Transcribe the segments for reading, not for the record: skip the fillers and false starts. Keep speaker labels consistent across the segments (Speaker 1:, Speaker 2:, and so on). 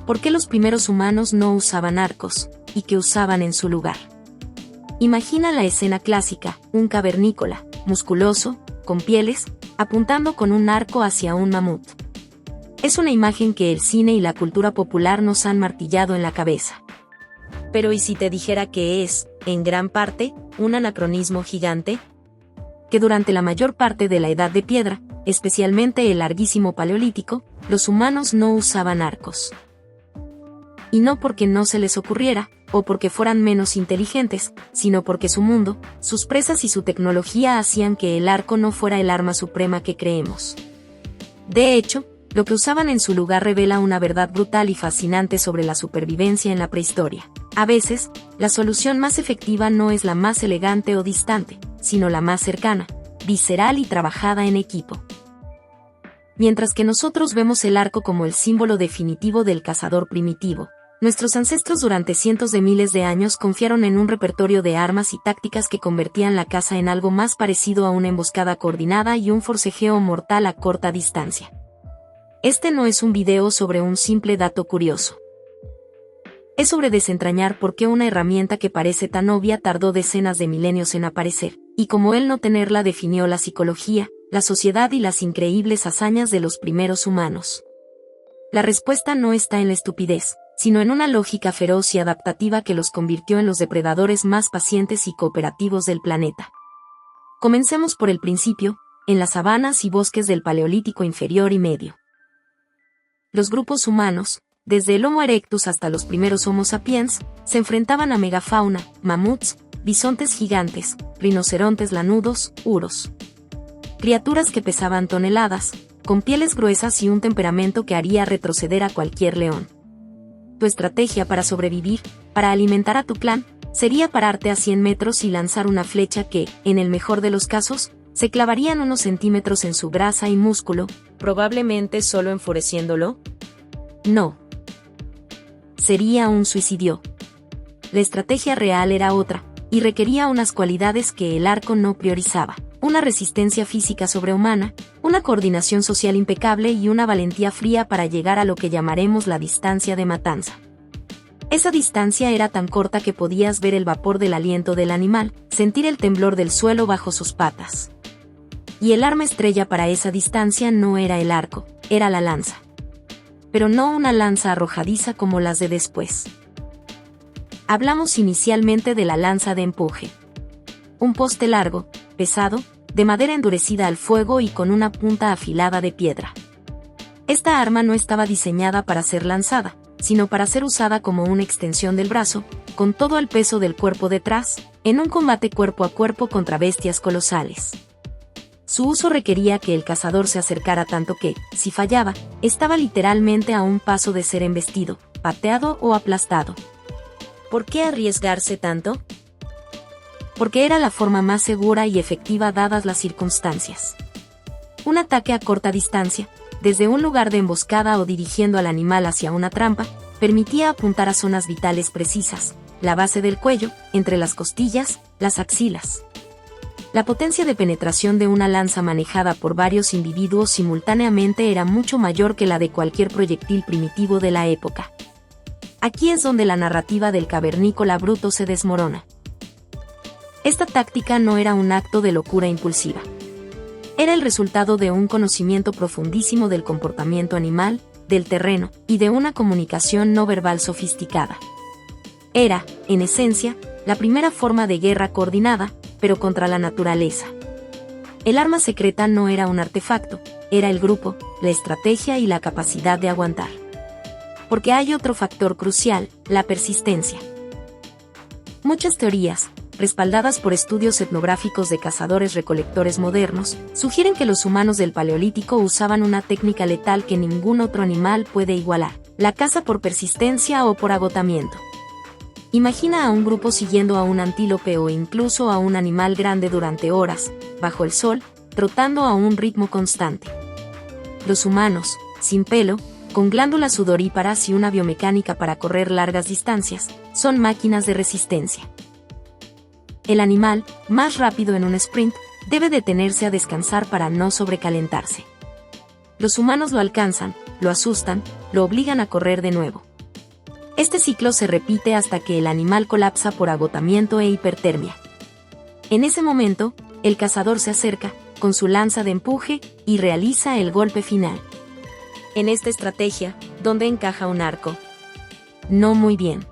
Speaker 1: ¿Por qué los primeros humanos no usaban arcos, y qué usaban en su lugar? Imagina la escena clásica, un cavernícola, musculoso, con pieles, apuntando con un arco hacia un mamut. Es una imagen que el cine y la cultura popular nos han martillado en la cabeza. Pero ¿y si te dijera que es, en gran parte, un anacronismo gigante? Que durante la mayor parte de la Edad de Piedra, especialmente el larguísimo Paleolítico, los humanos no usaban arcos. Y no porque no se les ocurriera, o porque fueran menos inteligentes, sino porque su mundo, sus presas y su tecnología hacían que el arco no fuera el arma suprema que creemos. De hecho, lo que usaban en su lugar revela una verdad brutal y fascinante sobre la supervivencia en la prehistoria. A veces, la solución más efectiva no es la más elegante o distante, sino la más cercana, visceral y trabajada en equipo. Mientras que nosotros vemos el arco como el símbolo definitivo del cazador primitivo, nuestros ancestros durante cientos de miles de años confiaron en un repertorio de armas y tácticas que convertían la caza en algo más parecido a una emboscada coordinada y un forcejeo mortal a corta distancia. Este no es un video sobre un simple dato curioso. Es sobre desentrañar por qué una herramienta que parece tan obvia tardó decenas de milenios en aparecer, y cómo el no tenerla definió la psicología, la sociedad y las increíbles hazañas de los primeros humanos. La respuesta no está en la estupidez, sino en una lógica feroz y adaptativa que los convirtió en los depredadores más pacientes y cooperativos del planeta. Comencemos por el principio, en las sabanas y bosques del Paleolítico inferior y medio. Los grupos humanos, desde el Homo erectus hasta los primeros Homo sapiens, se enfrentaban a megafauna, mamuts, bisontes gigantes, rinocerontes lanudos, uros. Criaturas que pesaban toneladas, con pieles gruesas y un temperamento que haría retroceder a cualquier león. Tu estrategia para sobrevivir, para alimentar a tu clan, sería pararte a 100 metros y lanzar una flecha que, en el mejor de los casos, se clavarían unos centímetros en su grasa y músculo, probablemente solo enfureciéndolo. No. Sería un suicidio. La estrategia real era otra, y requería unas cualidades que el arco no priorizaba: una resistencia física sobrehumana, una coordinación social impecable y una valentía fría para llegar a lo que llamaremos la distancia de matanza. Esa distancia era tan corta que podías ver el vapor del aliento del animal, sentir el temblor del suelo bajo sus patas. Y el arma estrella para esa distancia no era el arco, era la lanza. Pero no una lanza arrojadiza como las de después. Hablamos inicialmente de la lanza de empuje. Un poste largo, pesado, de madera endurecida al fuego y con una punta afilada de piedra. Esta arma no estaba diseñada para ser lanzada, sino para ser usada como una extensión del brazo, con todo el peso del cuerpo detrás, en un combate cuerpo a cuerpo contra bestias colosales. Su uso requería que el cazador se acercara tanto que, si fallaba, estaba literalmente a un paso de ser embestido, pateado o aplastado. ¿Por qué arriesgarse tanto? Porque era la forma más segura y efectiva dadas las circunstancias. Un ataque a corta distancia, desde un lugar de emboscada o dirigiendo al animal hacia una trampa, permitía apuntar a zonas vitales precisas: la base del cuello, entre las costillas, las axilas. La potencia de penetración de una lanza manejada por varios individuos simultáneamente era mucho mayor que la de cualquier proyectil primitivo de la época. Aquí es donde la narrativa del cavernícola bruto se desmorona. Esta táctica no era un acto de locura impulsiva. Era el resultado de un conocimiento profundísimo del comportamiento animal, del terreno, y de una comunicación no verbal sofisticada. Era, en esencia, la primera forma de guerra coordinada, pero contra la naturaleza. El arma secreta no era un artefacto, era el grupo, la estrategia y la capacidad de aguantar. Porque hay otro factor crucial: la persistencia. Muchas teorías, respaldadas por estudios etnográficos de cazadores-recolectores modernos, sugieren que los humanos del Paleolítico usaban una técnica letal que ningún otro animal puede igualar: la caza por persistencia o por agotamiento. Imagina a un grupo siguiendo a un antílope o incluso a un animal grande durante horas, bajo el sol, trotando a un ritmo constante. Los humanos, sin pelo, con glándulas sudoríparas y una biomecánica para correr largas distancias, son máquinas de resistencia. El animal, más rápido en un sprint, debe detenerse a descansar para no sobrecalentarse. Los humanos lo alcanzan, lo asustan, lo obligan a correr de nuevo, Este ciclo se repite hasta que el animal colapsa por agotamiento e hipertermia. En ese momento, el cazador se acerca, con su lanza de empuje, y realiza el golpe final. En esta estrategia, ¿dónde encaja un arco? No muy bien.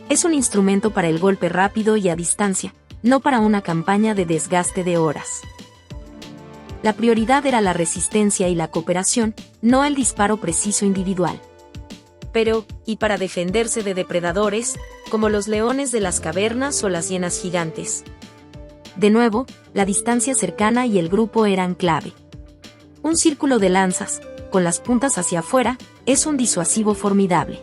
Speaker 1: Es un instrumento para el golpe rápido y a distancia, no para una campaña de desgaste de horas. La prioridad era la resistencia y la cooperación, no el disparo preciso individual. Pero, ¿y para defenderse de depredadores, como los leones de las cavernas o las hienas gigantes? De nuevo, la distancia cercana y el grupo eran clave. Un círculo de lanzas, con las puntas hacia afuera, es un disuasivo formidable.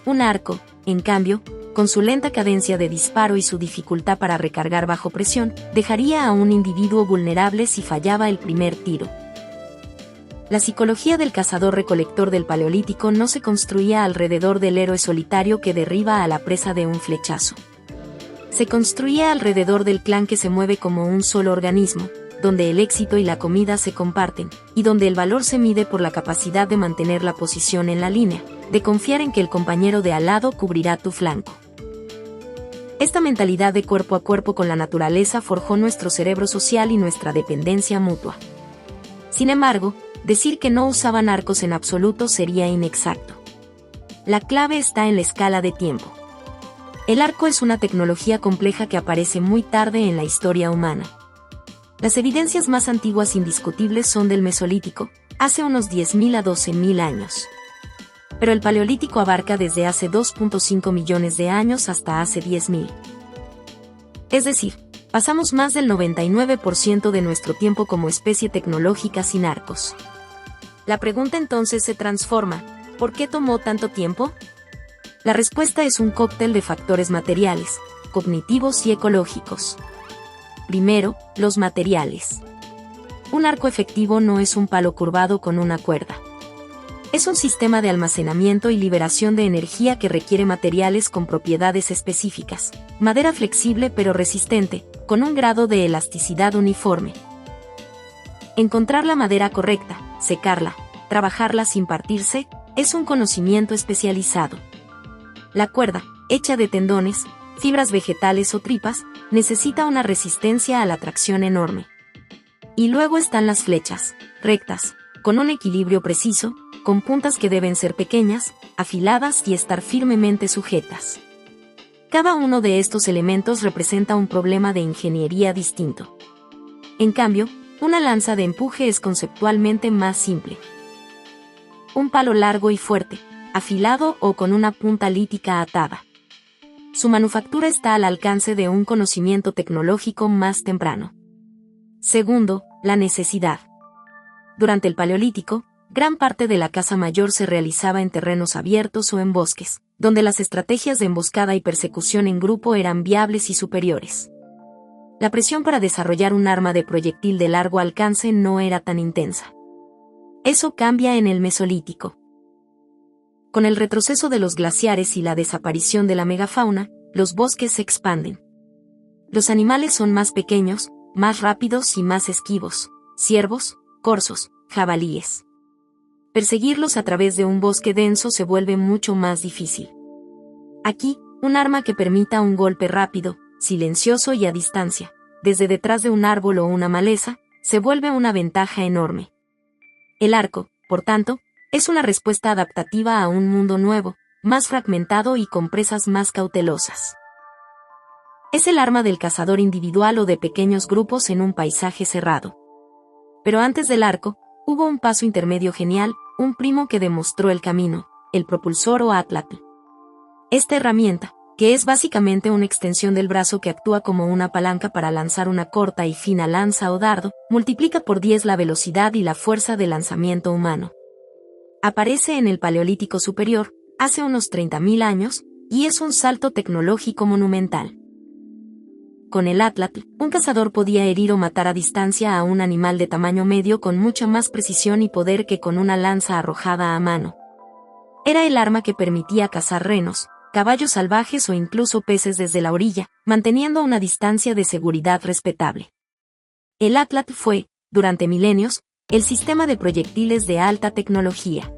Speaker 1: Un arco, en cambio, con su lenta cadencia de disparo y su dificultad para recargar bajo presión, dejaría a un individuo vulnerable si fallaba el primer tiro. La psicología del cazador-recolector del Paleolítico no se construía alrededor del héroe solitario que derriba a la presa de un flechazo. Se construía alrededor del clan que se mueve como un solo organismo, donde el éxito y la comida se comparten, y donde el valor se mide por la capacidad de mantener la posición en la línea, de confiar en que el compañero de al lado cubrirá tu flanco. Esta mentalidad de cuerpo a cuerpo con la naturaleza forjó nuestro cerebro social y nuestra dependencia mutua. Sin embargo, decir que no usaban arcos en absoluto sería inexacto. La clave está en la escala de tiempo. El arco es una tecnología compleja que aparece muy tarde en la historia humana. Las evidencias más antiguas indiscutibles son del Mesolítico, hace unos 10.000 a 12.000 años. Pero el Paleolítico abarca desde hace 2.5 millones de años hasta hace 10.000. Es decir, pasamos más del 99% de nuestro tiempo como especie tecnológica sin arcos. La pregunta entonces se transforma: ¿por qué tomó tanto tiempo? La respuesta es un cóctel de factores materiales, cognitivos y ecológicos. Primero, los materiales. Un arco efectivo no es un palo curvado con una cuerda. Es un sistema de almacenamiento y liberación de energía que requiere materiales con propiedades específicas, madera flexible pero resistente, con un grado de elasticidad uniforme. Encontrar la madera correcta, secarla, trabajarla sin partirse, es un conocimiento especializado. La cuerda, hecha de tendones, fibras vegetales o tripas, necesita una resistencia a la tracción enorme. Y luego están las flechas, rectas, con un equilibrio preciso, con puntas que deben ser pequeñas, afiladas y estar firmemente sujetas. Cada uno de estos elementos representa un problema de ingeniería distinto. En cambio, una lanza de empuje es conceptualmente más simple. Un palo largo y fuerte, afilado o con una punta lítica atada. Su manufactura está al alcance de un conocimiento tecnológico más temprano. Segundo, la necesidad. Durante el Paleolítico, gran parte de la caza mayor se realizaba en terrenos abiertos o en bosques, donde las estrategias de emboscada y persecución en grupo eran viables y superiores. La presión para desarrollar un arma de proyectil de largo alcance no era tan intensa. Eso cambia en el Mesolítico. Con el retroceso de los glaciares y la desaparición de la megafauna, los bosques se expanden. Los animales son más pequeños, más rápidos y más esquivos: ciervos, corzos, jabalíes. Perseguirlos a través de un bosque denso se vuelve mucho más difícil. Aquí, un arma que permita un golpe rápido, silencioso y a distancia, desde detrás de un árbol o una maleza, se vuelve una ventaja enorme. El arco, por tanto, es una respuesta adaptativa a un mundo nuevo, más fragmentado y con presas más cautelosas. Es el arma del cazador individual o de pequeños grupos en un paisaje cerrado. Pero antes del arco, hubo un paso intermedio genial, un primo que demostró el camino: el propulsor o atlatl. Esta herramienta, que es básicamente una extensión del brazo que actúa como una palanca para lanzar una corta y fina lanza o dardo, multiplica por 10 la velocidad y la fuerza de lanzamiento humano. Aparece en el Paleolítico Superior, hace unos 30.000 años, y es un salto tecnológico monumental. Con el atlatl, un cazador podía herir o matar a distancia a un animal de tamaño medio con mucha más precisión y poder que con una lanza arrojada a mano. Era el arma que permitía cazar renos, caballos salvajes o incluso peces desde la orilla, manteniendo una distancia de seguridad respetable. El atlatl fue, durante milenios, el sistema de proyectiles de alta tecnología.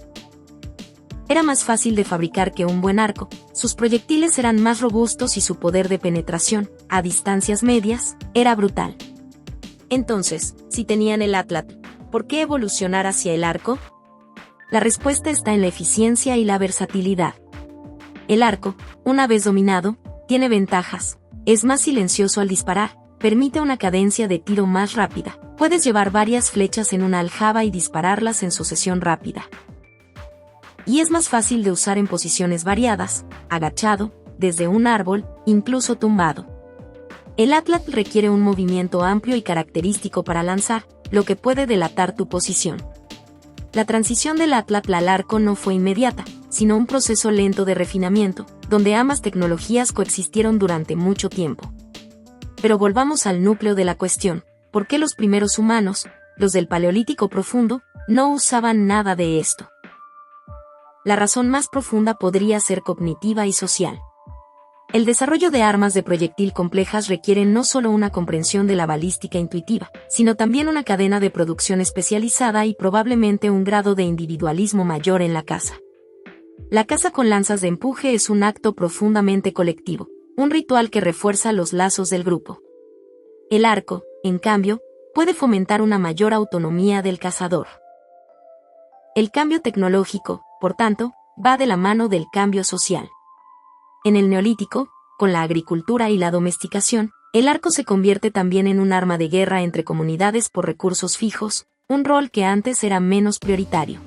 Speaker 1: Era más fácil de fabricar que un buen arco, sus proyectiles eran más robustos y su poder de penetración, a distancias medias, era brutal. Entonces, si tenían el Atlatl, ¿por qué evolucionar hacia el arco? La respuesta está en la eficiencia y la versatilidad. El arco, una vez dominado, tiene ventajas. Es más silencioso al disparar, permite una cadencia de tiro más rápida. Puedes llevar varias flechas en una aljaba y dispararlas en sucesión rápida. Y es más fácil de usar en posiciones variadas, agachado, desde un árbol, incluso tumbado. El Atlatl requiere un movimiento amplio y característico para lanzar, lo que puede delatar tu posición. La transición del Atlatl al arco no fue inmediata, sino un proceso lento de refinamiento, donde ambas tecnologías coexistieron durante mucho tiempo. Pero volvamos al núcleo de la cuestión: ¿por qué los primeros humanos, los del Paleolítico profundo, no usaban nada de esto? La razón más profunda podría ser cognitiva y social. El desarrollo de armas de proyectil complejas requiere no solo una comprensión de la balística intuitiva, sino también una cadena de producción especializada y probablemente un grado de individualismo mayor en la caza. La caza con lanzas de empuje es un acto profundamente colectivo, un ritual que refuerza los lazos del grupo. El arco, en cambio, puede fomentar una mayor autonomía del cazador. El cambio tecnológico, por tanto, va de la mano del cambio social. En el Neolítico, con la agricultura y la domesticación, el arco se convierte también en un arma de guerra entre comunidades por recursos fijos, un rol que antes era menos prioritario.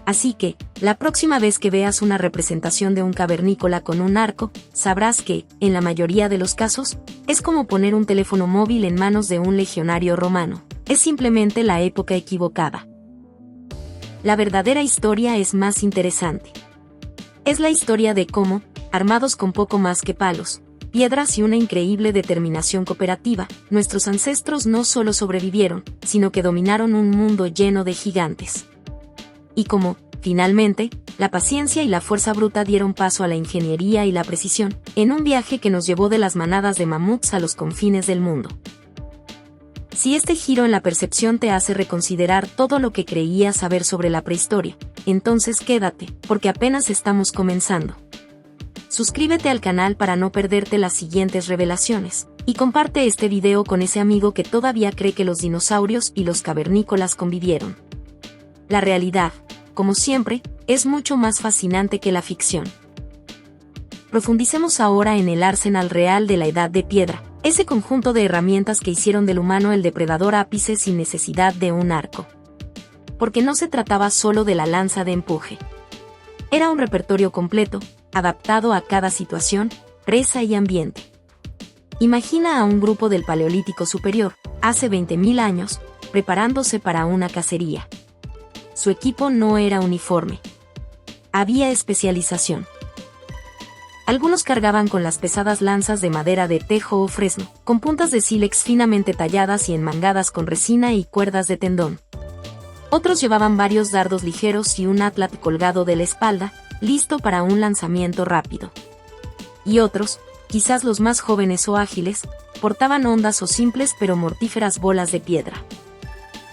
Speaker 1: Así que, la próxima vez que veas una representación de un cavernícola con un arco, sabrás que, en la mayoría de los casos, es como poner un teléfono móvil en manos de un legionario romano. Es simplemente la época equivocada. La verdadera historia es más interesante. Es la historia de cómo, armados con poco más que palos, piedras y una increíble determinación cooperativa, nuestros ancestros no solo sobrevivieron, sino que dominaron un mundo lleno de gigantes. Y cómo, finalmente, la paciencia y la fuerza bruta dieron paso a la ingeniería y la precisión, en un viaje que nos llevó de las manadas de mamuts a los confines del mundo. Si este giro en la percepción te hace reconsiderar todo lo que creías saber sobre la prehistoria, entonces quédate, porque apenas estamos comenzando. Suscríbete al canal para no perderte las siguientes revelaciones, y comparte este video con ese amigo que todavía cree que los dinosaurios y los cavernícolas convivieron. La realidad, como siempre, es mucho más fascinante que la ficción. Profundicemos ahora en el arsenal real de la Edad de Piedra, ese conjunto de herramientas que hicieron del humano el depredador ápice sin necesidad de un arco. Porque no se trataba solo de la lanza de empuje. Era un repertorio completo, adaptado a cada situación, presa y ambiente. Imagina a un grupo del Paleolítico Superior, hace 20.000 años, preparándose para una cacería. Su equipo no era uniforme. Había especialización. Algunos cargaban con las pesadas lanzas de madera de tejo o fresno, con puntas de sílex finamente talladas y enmangadas con resina y cuerdas de tendón. Otros llevaban varios dardos ligeros y un Atlatl colgado de la espalda, listo para un lanzamiento rápido. Y otros, quizás los más jóvenes o ágiles, portaban hondas o simples pero mortíferas bolas de piedra.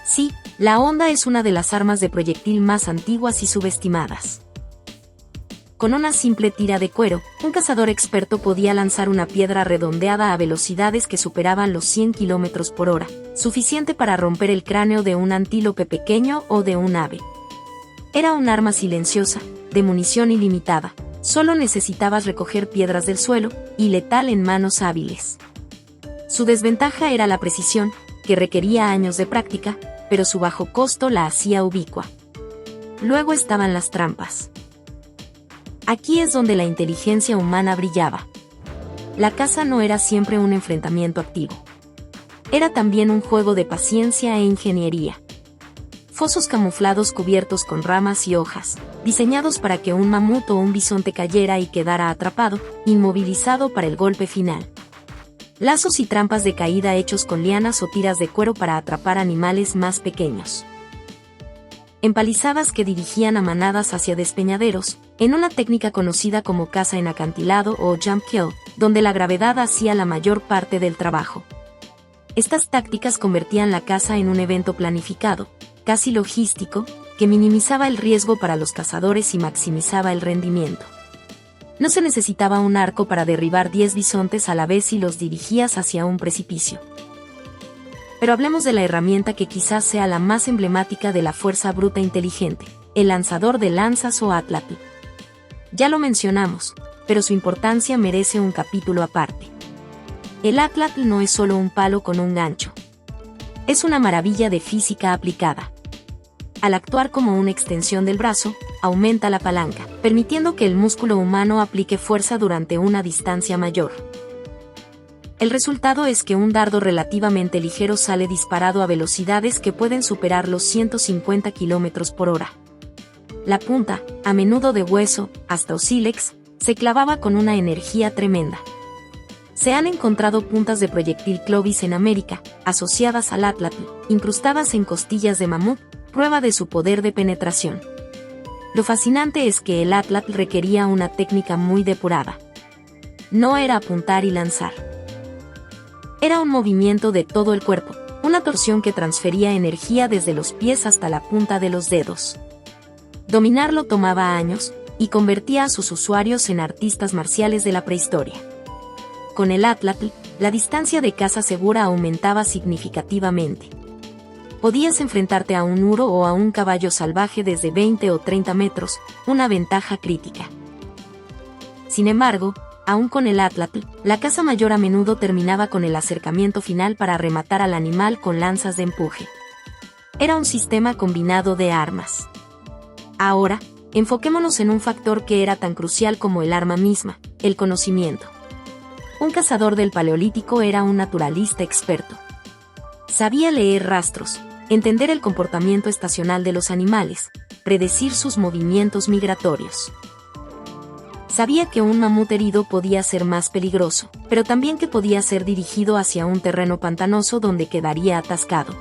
Speaker 1: Sí, la honda es una de las armas de proyectil más antiguas y subestimadas. Con una simple tira de cuero, un cazador experto podía lanzar una piedra redondeada a velocidades que superaban los 100 km por hora, suficiente para romper el cráneo de un antílope pequeño o de un ave. Era un arma silenciosa, de munición ilimitada, solo necesitabas recoger piedras del suelo, y letal en manos hábiles. Su desventaja era la precisión, que requería años de práctica, pero su bajo costo la hacía ubicua. Luego estaban las trampas. Aquí es donde la inteligencia humana brillaba. La caza no era siempre un enfrentamiento activo. Era también un juego de paciencia e ingeniería. Fosos camuflados cubiertos con ramas y hojas, diseñados para que un mamut o un bisonte cayera y quedara atrapado, inmovilizado para el golpe final. Lazos y trampas de caída hechos con lianas o tiras de cuero para atrapar animales más pequeños. Empalizadas que dirigían a manadas hacia despeñaderos, en una técnica conocida como caza en acantilado o jump kill, donde la gravedad hacía la mayor parte del trabajo. Estas tácticas convertían la caza en un evento planificado, casi logístico, que minimizaba el riesgo para los cazadores y maximizaba el rendimiento. No se necesitaba un arco para derribar 10 bisontes a la vez y los dirigías hacia un precipicio. Pero hablemos de la herramienta que quizás sea la más emblemática de la fuerza bruta inteligente, el lanzador de lanzas o atlatl. Ya lo mencionamos, pero su importancia merece un capítulo aparte. El atlatl no es solo un palo con un gancho. Es una maravilla de física aplicada. Al actuar como una extensión del brazo, aumenta la palanca, permitiendo que el músculo humano aplique fuerza durante una distancia mayor. El resultado es que un dardo relativamente ligero sale disparado a velocidades que pueden superar los 150 km por hora. La punta, a menudo de hueso, hasta o sílex, se clavaba con una energía tremenda. Se han encontrado puntas de proyectil Clovis en América, asociadas al atlatl, incrustadas en costillas de mamut, prueba de su poder de penetración. Lo fascinante es que el atlatl requería una técnica muy depurada. No era apuntar y lanzar. Era un movimiento de todo el cuerpo, una torsión que transfería energía desde los pies hasta la punta de los dedos. Dominarlo tomaba años, y convertía a sus usuarios en artistas marciales de la prehistoria. Con el atlatl, la distancia de caza segura aumentaba significativamente. Podías enfrentarte a un uro o a un caballo salvaje desde 20 o 30 metros, una ventaja crítica. Sin embargo, aún con el atlatl, la caza mayor a menudo terminaba con el acercamiento final para rematar al animal con lanzas de empuje. Era un sistema combinado de armas. Ahora, enfoquémonos en un factor que era tan crucial como el arma misma, el conocimiento. Un cazador del Paleolítico era un naturalista experto. Sabía leer rastros, entender el comportamiento estacional de los animales, predecir sus movimientos migratorios. Sabía que un mamut herido podía ser más peligroso, pero también que podía ser dirigido hacia un terreno pantanoso donde quedaría atascado.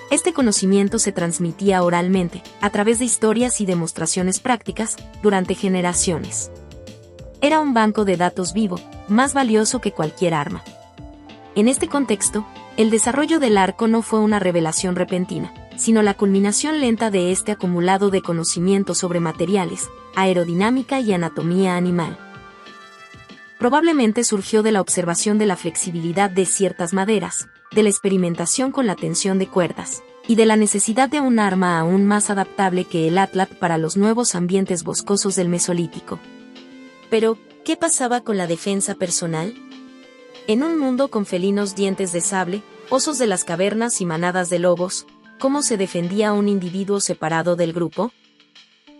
Speaker 1: Este conocimiento se transmitía oralmente, a través de historias y demostraciones prácticas, durante generaciones. Era un banco de datos vivo, más valioso que cualquier arma. En este contexto, el desarrollo del arco no fue una revelación repentina, sino la culminación lenta de este acumulado de conocimiento sobre materiales, aerodinámica y anatomía animal. Probablemente surgió de la observación de la flexibilidad de ciertas maderas, de la experimentación con la tensión de cuerdas, y de la necesidad de un arma aún más adaptable que el atlatl para los nuevos ambientes boscosos del Mesolítico. Pero, ¿qué pasaba con la defensa personal? En un mundo con felinos dientes de sable, osos de las cavernas y manadas de lobos, ¿cómo se defendía un individuo separado del grupo?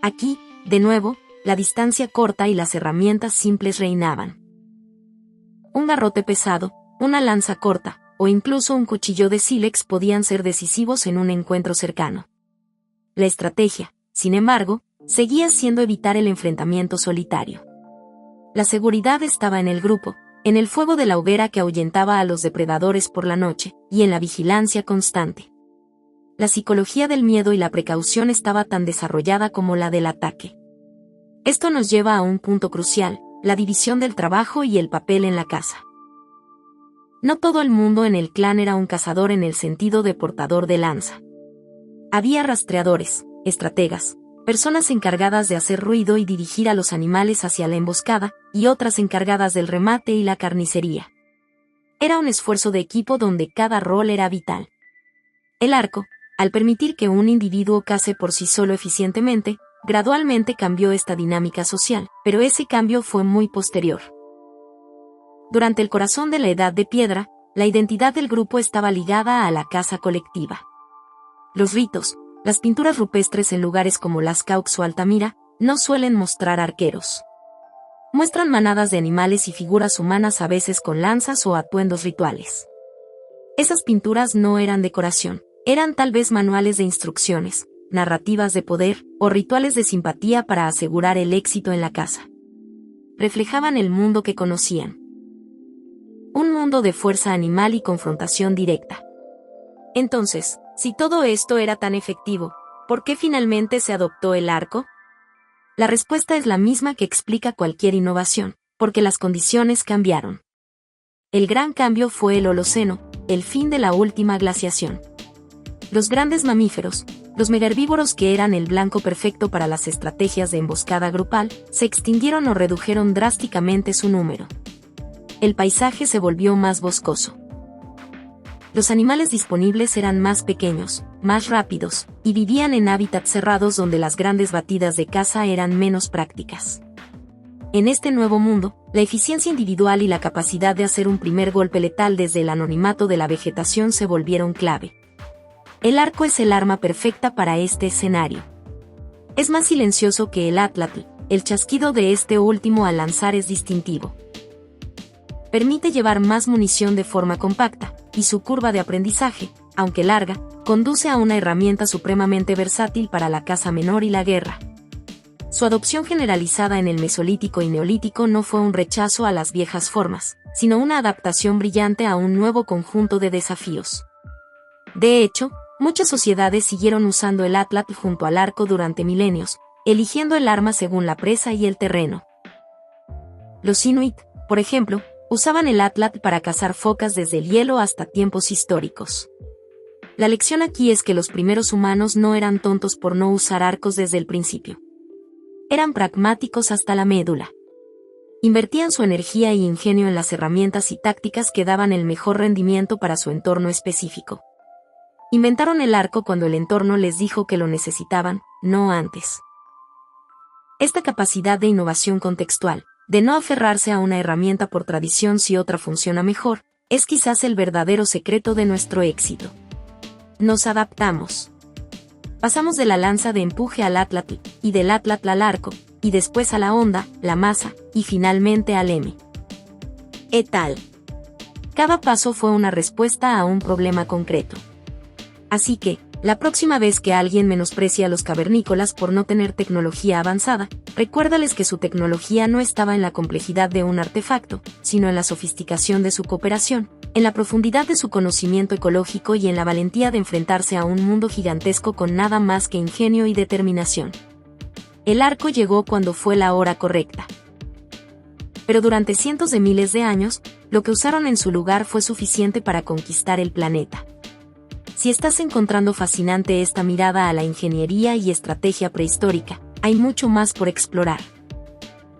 Speaker 1: Aquí, de nuevo, la distancia corta y las herramientas simples reinaban. Un garrote pesado, una lanza corta, o incluso un cuchillo de sílex podían ser decisivos en un encuentro cercano. La estrategia, sin embargo, seguía siendo evitar el enfrentamiento solitario. La seguridad estaba en el grupo, en el fuego de la hoguera que ahuyentaba a los depredadores por la noche, y en la vigilancia constante. La psicología del miedo y la precaución estaba tan desarrollada como la del ataque. Esto nos lleva a un punto crucial, la división del trabajo y el papel en la caza. No todo el mundo en el clan era un cazador en el sentido de portador de lanza. Había rastreadores, estrategas, personas encargadas de hacer ruido y dirigir a los animales hacia la emboscada, y otras encargadas del remate y la carnicería. Era un esfuerzo de equipo donde cada rol era vital. El arco, al permitir que un individuo cace por sí solo eficientemente, gradualmente cambió esta dinámica social, pero ese cambio fue muy posterior. Durante el corazón de la Edad de Piedra, la identidad del grupo estaba ligada a la caza colectiva. Los ritos, las pinturas rupestres en lugares como Lascaux o Altamira, no suelen mostrar arqueros. Muestran manadas de animales y figuras humanas a veces con lanzas o atuendos rituales. Esas pinturas no eran decoración, eran tal vez manuales de instrucciones, narrativas de poder, o rituales de simpatía para asegurar el éxito en la caza. Reflejaban el mundo que conocían. Un mundo de fuerza animal y confrontación directa. Entonces, si todo esto era tan efectivo, ¿por qué finalmente se adoptó el arco? La respuesta es la misma que explica cualquier innovación, porque las condiciones cambiaron. El gran cambio fue el Holoceno, el fin de la última glaciación. Los grandes mamíferos, Los megaherbívoros, que eran el blanco perfecto para las estrategias de emboscada grupal, se extinguieron o redujeron drásticamente su número. El paisaje se volvió más boscoso. Los animales disponibles eran más pequeños, más rápidos, y vivían en hábitats cerrados donde las grandes batidas de caza eran menos prácticas. En este nuevo mundo, la eficiencia individual y la capacidad de hacer un primer golpe letal desde el anonimato de la vegetación se volvieron clave. El arco es el arma perfecta para este escenario. Es más silencioso que el atlatl, el chasquido de este último al lanzar es distintivo. Permite llevar más munición de forma compacta, y su curva de aprendizaje, aunque larga, conduce a una herramienta supremamente versátil para la caza menor y la guerra. Su adopción generalizada en el Mesolítico y Neolítico no fue un rechazo a las viejas formas, sino una adaptación brillante a un nuevo conjunto de desafíos. De hecho, muchas sociedades siguieron usando el atlatl junto al arco durante milenios, eligiendo el arma según la presa y el terreno. Los inuit, por ejemplo, usaban el atlatl para cazar focas desde el hielo hasta tiempos históricos. La lección aquí es que los primeros humanos no eran tontos por no usar arcos desde el principio. Eran pragmáticos hasta la médula. Invertían su energía y ingenio en las herramientas y tácticas que daban el mejor rendimiento para su entorno específico. Inventaron el arco cuando el entorno les dijo que lo necesitaban, no antes. Esta capacidad de innovación contextual, de no aferrarse a una herramienta por tradición si otra funciona mejor, es quizás el verdadero secreto de nuestro éxito. Nos adaptamos. Pasamos de la lanza de empuje al atlatl, y del atlatl al arco, y después a la honda, la maza, y finalmente al M. Et al. Cada paso fue una respuesta a un problema concreto. Así que, la próxima vez que alguien menosprecia a los cavernícolas por no tener tecnología avanzada, recuérdales que su tecnología no estaba en la complejidad de un artefacto, sino en la sofisticación de su cooperación, en la profundidad de su conocimiento ecológico y en la valentía de enfrentarse a un mundo gigantesco con nada más que ingenio y determinación. El arco llegó cuando fue la hora correcta. Pero durante cientos de miles de años, lo que usaron en su lugar fue suficiente para conquistar el planeta. Si estás encontrando fascinante esta mirada a la ingeniería y estrategia prehistórica, hay mucho más por explorar.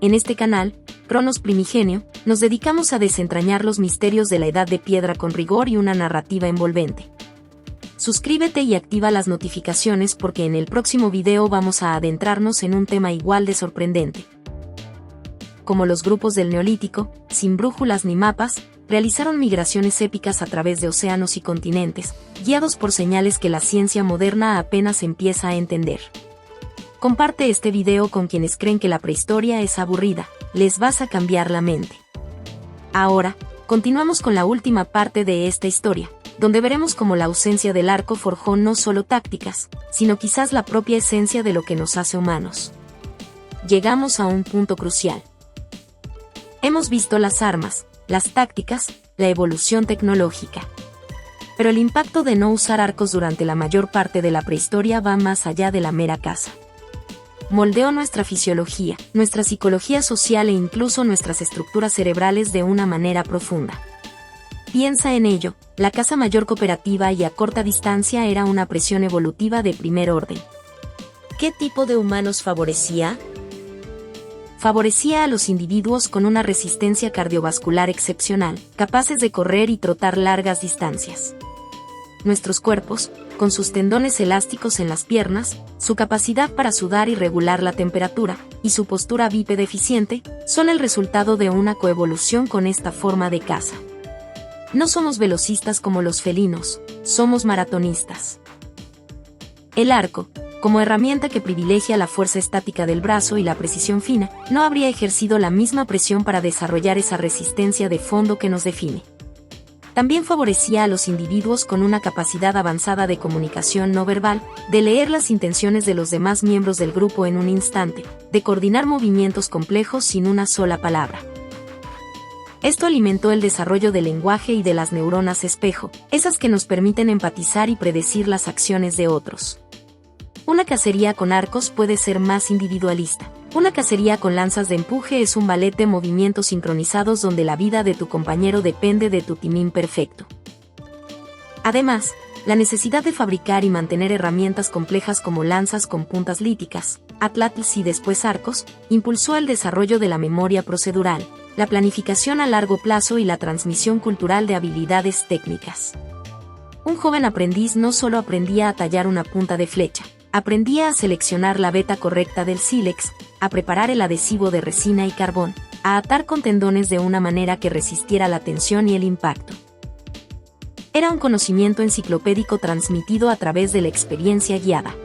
Speaker 1: En este canal, Cronos Primigenio, nos dedicamos a desentrañar los misterios de la Edad de Piedra con rigor y una narrativa envolvente. Suscríbete y activa las notificaciones porque en el próximo video vamos a adentrarnos en un tema igual de sorprendente. Como los grupos del Neolítico, sin brújulas ni mapas, realizaron migraciones épicas a través de océanos y continentes, guiados por señales que la ciencia moderna apenas empieza a entender. Comparte este video con quienes creen que la prehistoria es aburrida, les vas a cambiar la mente. Ahora, continuamos con la última parte de esta historia, donde veremos cómo la ausencia del arco forjó no solo tácticas, sino quizás la propia esencia de lo que nos hace humanos. Llegamos a un punto crucial. Hemos visto las armas, las tácticas, la evolución tecnológica. Pero el impacto de no usar arcos durante la mayor parte de la prehistoria va más allá de la mera caza. Moldeó nuestra fisiología, nuestra psicología social e incluso nuestras estructuras cerebrales de una manera profunda. Piensa en ello, la caza mayor cooperativa y a corta distancia era una presión evolutiva de primer orden. ¿Qué tipo de humanos favorecía? Favorecía a los individuos con una resistencia cardiovascular excepcional, capaces de correr y trotar largas distancias. Nuestros cuerpos, con sus tendones elásticos en las piernas, su capacidad para sudar y regular la temperatura, y su postura bípede eficiente, son el resultado de una coevolución con esta forma de caza. No somos velocistas como los felinos, somos maratonistas. El arco, como herramienta que privilegia la fuerza estática del brazo y la precisión fina, no habría ejercido la misma presión para desarrollar esa resistencia de fondo que nos define. También favorecía a los individuos con una capacidad avanzada de comunicación no verbal, de leer las intenciones de los demás miembros del grupo en un instante, de coordinar movimientos complejos sin una sola palabra. Esto alimentó el desarrollo del lenguaje y de las neuronas espejo, esas que nos permiten empatizar y predecir las acciones de otros. Una cacería con arcos puede ser más individualista. Una cacería con lanzas de empuje es un ballet de movimientos sincronizados donde la vida de tu compañero depende de tu timing perfecto. Además, La necesidad de fabricar y mantener herramientas complejas como lanzas con puntas líticas, atlatls y después arcos, impulsó el desarrollo de la memoria procedural, la planificación a largo plazo y la transmisión cultural de habilidades técnicas. Un joven aprendiz no solo aprendía a tallar una punta de flecha, aprendía a seleccionar la veta correcta del sílex, a preparar el adhesivo de resina y carbón, a atar con tendones de una manera que resistiera la tensión y el impacto. Era un conocimiento enciclopédico transmitido a través de la experiencia guiada.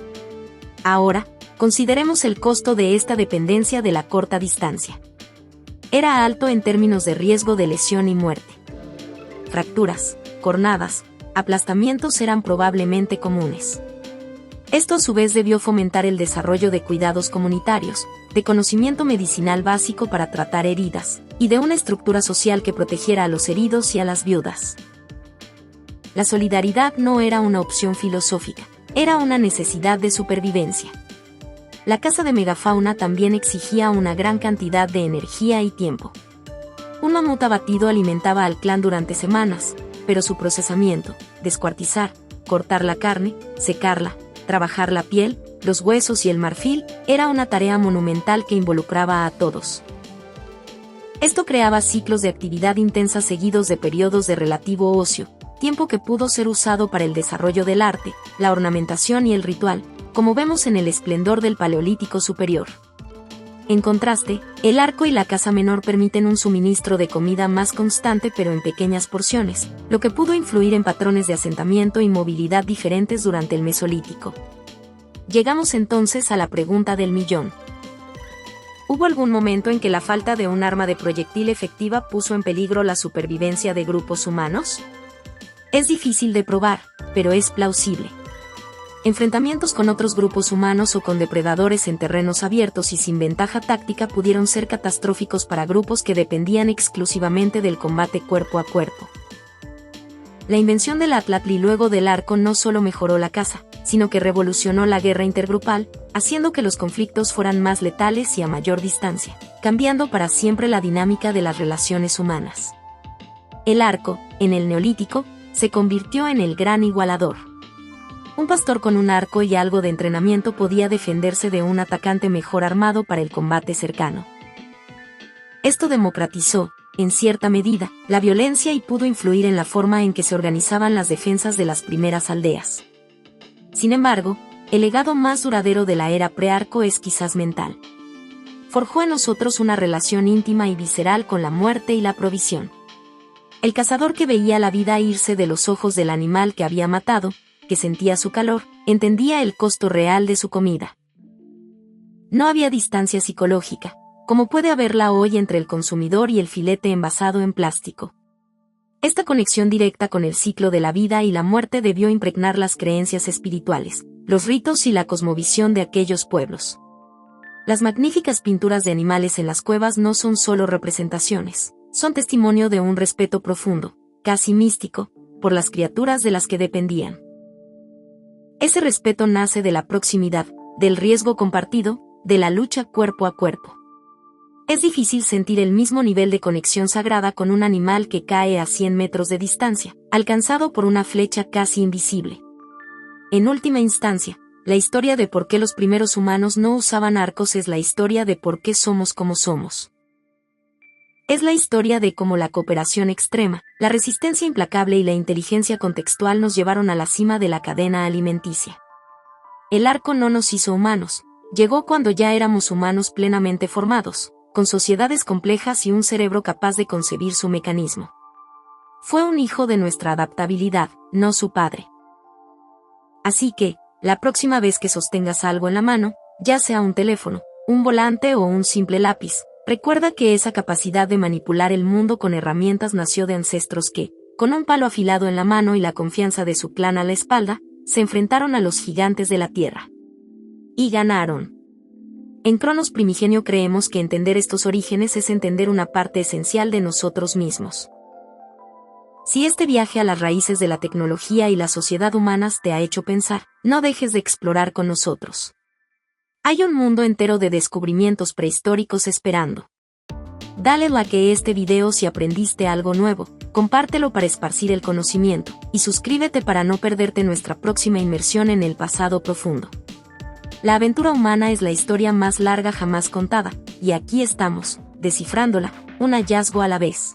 Speaker 1: Ahora, consideremos el costo de esta dependencia de la corta distancia. Era alto en términos de riesgo de lesión y muerte. Fracturas, cornadas, aplastamientos eran probablemente comunes. Esto a su vez debió fomentar el desarrollo de cuidados comunitarios, de conocimiento medicinal básico para tratar heridas, y de una estructura social que protegiera a los heridos y a las viudas. La solidaridad no era una opción filosófica, era una necesidad de supervivencia. La caza de megafauna también exigía una gran cantidad de energía y tiempo. Un mamut abatido alimentaba al clan durante semanas, pero su procesamiento, descuartizar, cortar la carne, secarla, trabajar la piel, los huesos y el marfil, era una tarea monumental que involucraba a todos. Esto creaba ciclos de actividad intensa seguidos de periodos de relativo ocio, tiempo que pudo ser usado para el desarrollo del arte, la ornamentación y el ritual, como vemos en el esplendor del Paleolítico Superior. En contraste, el arco y la caza menor permiten un suministro de comida más constante pero en pequeñas porciones, lo que pudo influir en patrones de asentamiento y movilidad diferentes durante el Mesolítico. Llegamos entonces a la pregunta del millón. ¿Hubo algún momento en que la falta de un arma de proyectil efectiva puso en peligro la supervivencia de grupos humanos? Es difícil de probar, pero es plausible. Enfrentamientos con otros grupos humanos o con depredadores en terrenos abiertos y sin ventaja táctica pudieron ser catastróficos para grupos que dependían exclusivamente del combate cuerpo a cuerpo. La invención del atlatl y luego del arco no solo mejoró la caza, sino que revolucionó la guerra intergrupal, haciendo que los conflictos fueran más letales y a mayor distancia, cambiando para siempre la dinámica de las relaciones humanas. El arco, en el Neolítico, se convirtió en el gran igualador. Un pastor con un arco y algo de entrenamiento podía defenderse de un atacante mejor armado para el combate cercano. Esto democratizó, en cierta medida, la violencia y pudo influir en la forma en que se organizaban las defensas de las primeras aldeas. Sin embargo, el legado más duradero de la era prearco es quizás mental. Forjó en nosotros una relación íntima y visceral con la muerte y la provisión. El cazador que veía la vida irse de los ojos del animal que había matado, que sentía su calor, entendía el costo real de su comida. No había distancia psicológica, como puede haberla hoy entre el consumidor y el filete envasado en plástico. Esta conexión directa con el ciclo de la vida y la muerte debió impregnar las creencias espirituales, los ritos y la cosmovisión de aquellos pueblos. Las magníficas pinturas de animales en las cuevas no son solo representaciones, son testimonio de un respeto profundo, casi místico, por las criaturas de las que dependían. Ese respeto nace de la proximidad, del riesgo compartido, de la lucha cuerpo a cuerpo. Es difícil sentir el mismo nivel de conexión sagrada con un animal que cae a 100 metros de distancia, alcanzado por una flecha casi invisible. En última instancia, la historia de por qué los primeros humanos no usaban arcos es la historia de por qué somos como somos. Es la historia de cómo la cooperación extrema, la resistencia implacable y la inteligencia contextual nos llevaron a la cima de la cadena alimenticia. El arco no nos hizo humanos, llegó cuando ya éramos humanos plenamente formados, con sociedades complejas y un cerebro capaz de concebir su mecanismo. Fue un hijo de nuestra adaptabilidad, no su padre. Así que, la próxima vez que sostengas algo en la mano, ya sea un teléfono, un volante o un simple lápiz, recuerda que esa capacidad de manipular el mundo con herramientas nació de ancestros que, con un palo afilado en la mano y la confianza de su clan a la espalda, se enfrentaron a los gigantes de la tierra. Y ganaron. En Cronos Primigenio creemos que entender estos orígenes es entender una parte esencial de nosotros mismos. Si este viaje a las raíces de la tecnología y la sociedad humanas te ha hecho pensar, no dejes de explorar con nosotros. Hay un mundo entero de descubrimientos prehistóricos esperando. Dale like a este video si aprendiste algo nuevo, compártelo para esparcir el conocimiento, y suscríbete para no perderte nuestra próxima inmersión en el pasado profundo. La aventura humana es la historia más larga jamás contada, y aquí estamos, descifrándola, un hallazgo a la vez.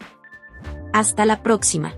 Speaker 1: Hasta la próxima.